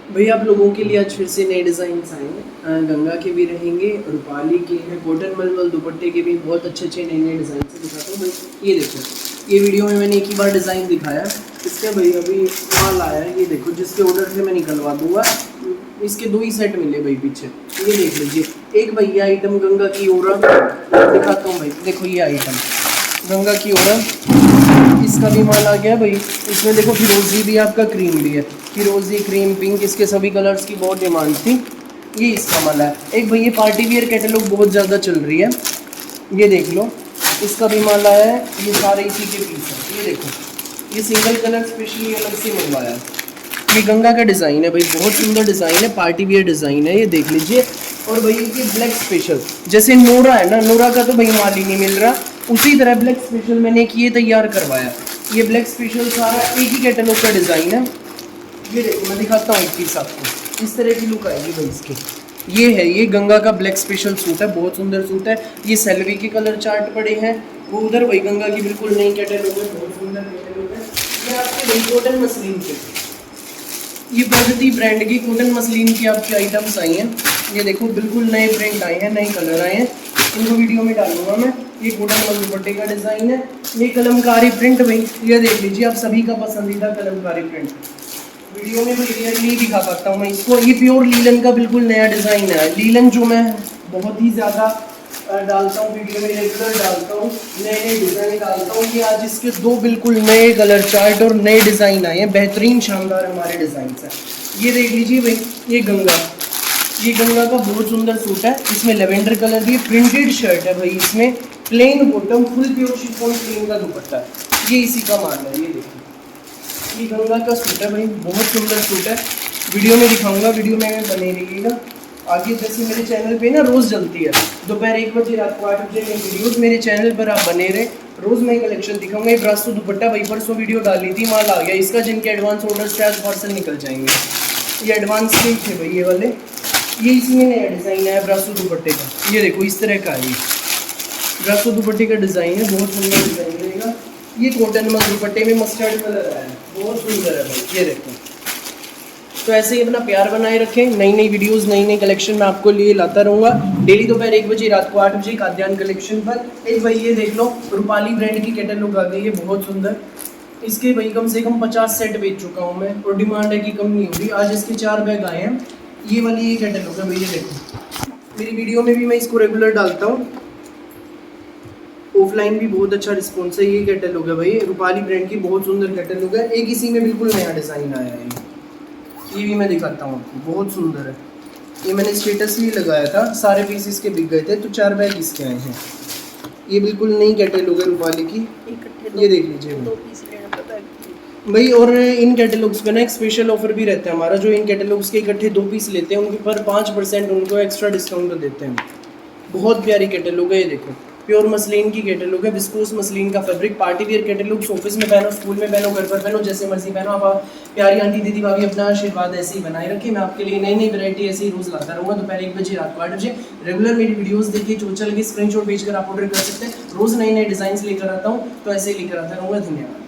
भैया आप लोगों के लिए आज फिर से नए डिज़ाइन आए हैं। गंगा के भी रहेंगे, रूपाली के हैं, कॉटन मलमल दुपट्टे के भी बहुत अच्छे अच्छे नए नए डिज़ाइन से दिखाता हूँ भाई। ये देखो, ये वीडियो में मैंने एक ही बार डिज़ाइन दिखाया, इसका भाई अभी माल आया है। ये देखो, जिसके ऑर्डर थे मैं निकलवा दूंगा। इसके 2 ही सेट मिले भाई पीछे, ये देख लीजिए। एक भैया आइटम गंगा की ओरा दिखाता हूँ भाई, देखो ये आइटम गंगा की ओरा, इसका भी माल आ गया भाई। इसमें देखो फिरोजी भी, आपका क्रीम भी है, फिरोजी क्रीम पिंक, इसके सभी कलर्स की बहुत डिमांड थी। ये इसका माल है। एक भाई ये पार्टी वियर कैटलॉग बहुत ज़्यादा चल रही है, ये देख लो, इसका भी माल आया है। ये सारे इसी के पीस है, ये देखो, ये सिंगल कलर स्पेशली अलग से मंगवाया है। ये गंगा का डिज़ाइन है भाई, बहुत सुंदर डिज़ाइन है, पार्टी वियर डिज़ाइन है, ये देख लीजिए। और भाई ये ब्लैक स्पेशल, जैसे नोरा है ना, नोरा का तो भाई माल ही नहीं मिल रहा, उसी तरह ब्लैक स्पेशल मैंने एक ये तैयार करवाया। ये ब्लैक स्पेशल सारा एक ही कैटलॉग का डिज़ाइन है। ये देखो, मैं दिखाता हूँ एक पीस आपको, इस तरह की लुक आएगी भाई इसकी। ये है, ये गंगा का ब्लैक स्पेशल सूट है, बहुत सुंदर सूट है। ये सेल्वी के कलर चार्ट पड़े हैं, वो उधर भाई गंगा की बिल्कुल नई कैटलॉग है, बहुत सुंदर कैटलॉग है। ये आपके भाई कॉटन मसलिन के, ये प्रगति ब्रांड की कॉटन मसलिन की आपकी आइटम्स आई हैं। ये देखो, बिल्कुल नए प्रिंट आए हैं, नए कलर आए हैं, इनको वीडियो में डालूंगा मैं। ये कॉटन दुपट्टे का डिज़ाइन है। ये कलमकारी प्रिंट भाई, ये देख लीजिए, आप सभी का पसंदीदा कलमकारी प्रिंट। वीडियो में क्लियर नहीं दिखा सकता हूँ मैं इसको। ये प्योर लीलन का बिल्कुल नया डिज़ाइन है। लीलन जो मैं बहुत ही ज़्यादा डालता हूँ वीडियो में, रेगुलर डालता हूँ, नए नए डिज़ाइन डालता हूँ। कि आज इसके 2 बिल्कुल नए कलर चार्ट और नए डिज़ाइन आए हैं, बेहतरीन शानदार हमारे डिज़ाइन हैं। ये देख लीजिए भाई, ये गंगा का बहुत सुंदर सूट है। इसमें लेवेंडर कलर की प्रिंटेड शर्ट है भाई, इसमें plain bottom, full pure chiffon plain का दुपट्टा है। ये इसी का माल है, ये देखिए, ये गंगा का सूट है भाई, बहुत सुंदर सूट है। वीडियो में दिखाऊंगा, वीडियो में बने रहिएगा। आगे जैसे मेरे चैनल पे ना रोज़ जलती है, दोपहर 1 बजे, रात को 8 बजे वीडियोज़, मेरे चैनल पर आप बने रहे, रोज़ मैं कलेक्शन दिखाऊंगा। ये ब्रासो दुपट्टा भाई, परसों वीडियो डाली थी, माल आ गया इसका। जिनके एडवांस ऑर्डर से आज पार्सल निकल जाएंगे। ये एडवांस के थे भाई ये वाले। ये इसमें नया डिज़ाइन है ब्रासो दुपट्टे का, ये देखो इस तरह का है। ये ब्रासो दुपट्टे का डिज़ाइन है, बहुत सुंदर डिज़ाइन रहेगा। ये कॉटन में दुपट्टे में मस्टर्ड कलर आया है, बहुत सुंदर है भाई, ये देखो। तो ऐसे ही अपना प्यार बनाए रखें, नई नई वीडियोस, नई नई कलेक्शन मैं आपको लिए लाता रहूँगा डेली, दोपहर 1 बजे, रात को 8 बजे खाद्यान्न कलेक्शन पर। एक भाई ये देख लो, रूपाली ब्रांड की कैटलॉग आ गई है, बहुत सुंदर। इसके भाई कम से कम 50 सेट बेच चुका हूँ मैं, और डिमांड है कि कम नहीं होगी। आज इसके 4 बैग आए हैं। ये वाली ये कैटलॉग है भैया, देखो मेरी वीडियो में भी मैं इसको रेगुलर डालता हूँ, ऑफलाइन भी बहुत अच्छा रिस्पॉन्स है। ये कैटलॉग है भाई, रूपाली ब्रांड की बहुत सुंदर कैटलॉग है। एक इसी में बिल्कुल नया डिज़ाइन आया है, ये भी मैं दिखाता हूँ आपको, बहुत सुंदर है। ये मैंने स्टेटस भी लगाया था, सारे पीस इसके बिक गए थे, तो 4 बैग इसके आए हैं। ये बिल्कुल नई कैटलॉग है रूपाली की, ये देख लीजिए भाई। और इन कैटलॉग्स पे ना एक स्पेशल ऑफर भी रहता है हमारा, जो इन कैटलॉग्स के इकट्ठे 2 पीस लेते हैं उनके पर 5% उनको एक्स्ट्रा डिस्काउंट देते हैं। बहुत प्यारी कैटलॉग है, ये देखो, प्योर मसलिन की कैटलॉग है, विस्कोस मसलिन का fabric. Party wear catalogues office में पहनो, स्कूल में पहनो, घर पर पहनो, जैसे मर्जी पहनो। आप प्यारी आंटी दीदी भाभी अपना आशीर्वाद ऐसे ही बनाए रखें। मैं आपके लिए नई नई वैरायटी ऐसे ही रोज़ लाता रहूँगा, दोपहर 1 बजे, रात को 8 बजे। रेगुलर मेरी वीडियोस देखिए, जो चल के स्क्रीनशॉट भेजकर आप ऑर्डर कर सकते हैं। रोज़ नए नए डिज़ाइन लेकर आता हूँ, तो ऐसे ही लेकर आता रहूँगा। धन्यवाद।